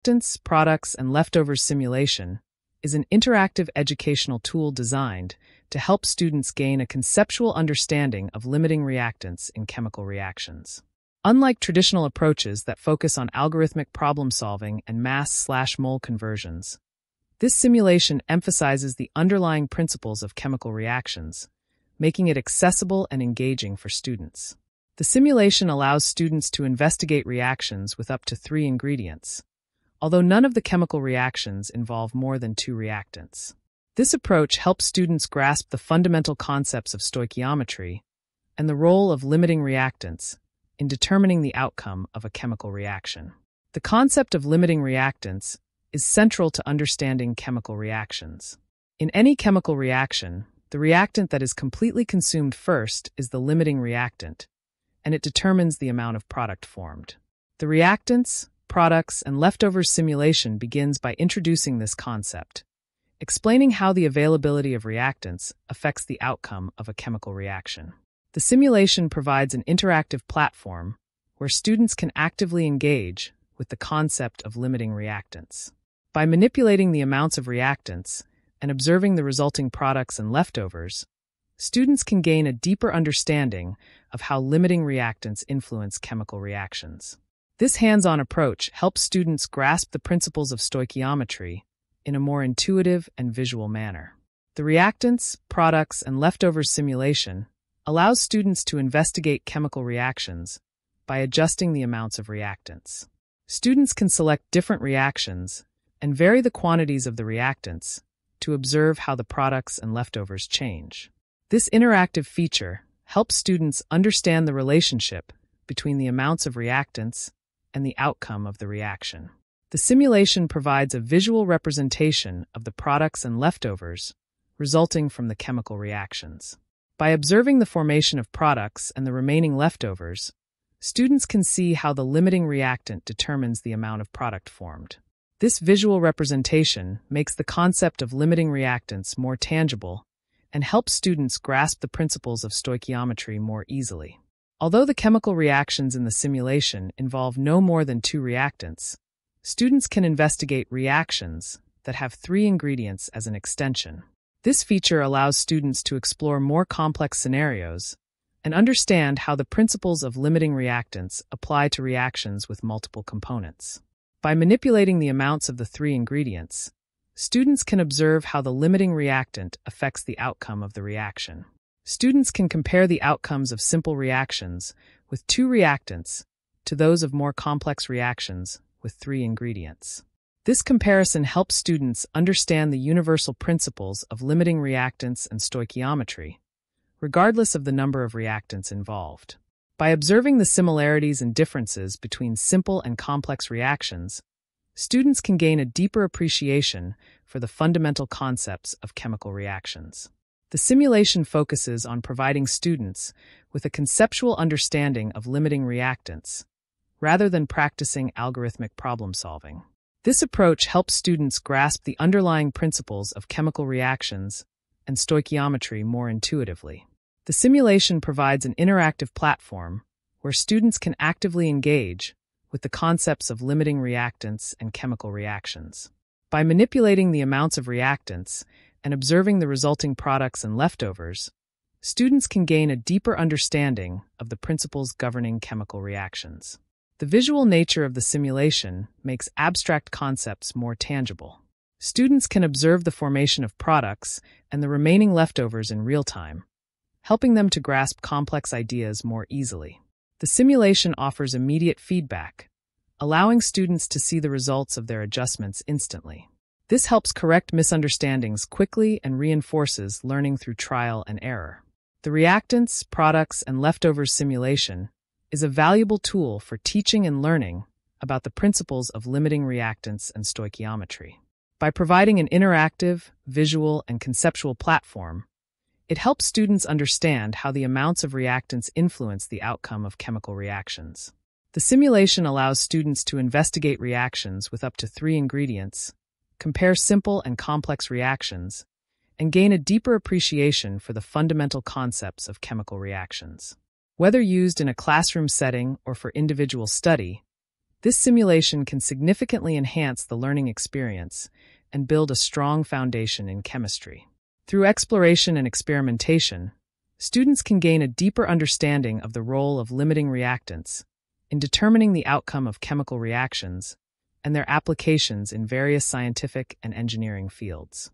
Reactants, Products, and Leftovers simulation is an interactive educational tool designed to help students gain a conceptual understanding of limiting reactants in chemical reactions. Unlike traditional approaches that focus on algorithmic problem-solving and mass/mole conversions, this simulation emphasizes the underlying principles of chemical reactions, making it accessible and engaging for students. The simulation allows students to investigate reactions with up to 3 ingredients, although none of the chemical reactions involve more than 2 reactants. This approach helps students grasp the fundamental concepts of stoichiometry and the role of limiting reactants in determining the outcome of a chemical reaction. The concept of limiting reactants is central to understanding chemical reactions. In any chemical reaction, the reactant that is completely consumed first is the limiting reactant, and it determines the amount of product formed. The reactants, products, and leftovers simulation begins by introducing this concept, explaining how the availability of reactants affects the outcome of a chemical reaction. The simulation provides an interactive platform where students can actively engage with the concept of limiting reactants. By manipulating the amounts of reactants and observing the resulting products and leftovers, students can gain a deeper understanding of how limiting reactants influence chemical reactions. This hands-on approach helps students grasp the principles of stoichiometry in a more intuitive and visual manner. The reactants, products, and leftovers simulation allows students to investigate chemical reactions by adjusting the amounts of reactants. Students can select different reactions and vary the quantities of the reactants to observe how the products and leftovers change. This interactive feature helps students understand the relationship between the amounts of reactants and the outcome of the reaction. The simulation provides a visual representation of the products and leftovers resulting from the chemical reactions. By observing the formation of products and the remaining leftovers, students can see how the limiting reactant determines the amount of product formed. This visual representation makes the concept of limiting reactants more tangible and helps students grasp the principles of stoichiometry more easily. Although the chemical reactions in the simulation involve no more than 2 reactants, students can investigate reactions that have 3 ingredients as an extension. This feature allows students to explore more complex scenarios and understand how the principles of limiting reactants apply to reactions with multiple components. By manipulating the amounts of the 3 ingredients, students can observe how the limiting reactant affects the outcome of the reaction. Students can compare the outcomes of simple reactions with 2 reactants to those of more complex reactions with 3 ingredients. This comparison helps students understand the universal principles of limiting reactants and stoichiometry, regardless of the number of reactants involved. By observing the similarities and differences between simple and complex reactions, students can gain a deeper appreciation for the fundamental concepts of chemical reactions. The simulation focuses on providing students with a conceptual understanding of limiting reactants, rather than practicing algorithmic problem-solving. This approach helps students grasp the underlying principles of chemical reactions and stoichiometry more intuitively. The simulation provides an interactive platform where students can actively engage with the concepts of limiting reactants and chemical reactions. By manipulating the amounts of reactants and observing the resulting products and leftovers, students can gain a deeper understanding of the principles governing chemical reactions. The visual nature of the simulation makes abstract concepts more tangible. Students can observe the formation of products and the remaining leftovers in real time, helping them to grasp complex ideas more easily. The simulation offers immediate feedback, allowing students to see the results of their adjustments instantly. This helps correct misunderstandings quickly and reinforces learning through trial and error. The reactants, products, and leftovers simulation is a valuable tool for teaching and learning about the principles of limiting reactants and stoichiometry. By providing an interactive, visual, and conceptual platform, it helps students understand how the amounts of reactants influence the outcome of chemical reactions. The simulation allows students to investigate reactions with up to 3 ingredients, compare simple and complex reactions, and gain a deeper appreciation for the fundamental concepts of chemical reactions. Whether used in a classroom setting or for individual study, This simulation can significantly enhance the learning experience and build a strong foundation in chemistry. Through exploration and experimentation, students can gain a deeper understanding of the role of limiting reactants in determining the outcome of chemical reactions and their applications in various scientific and engineering fields.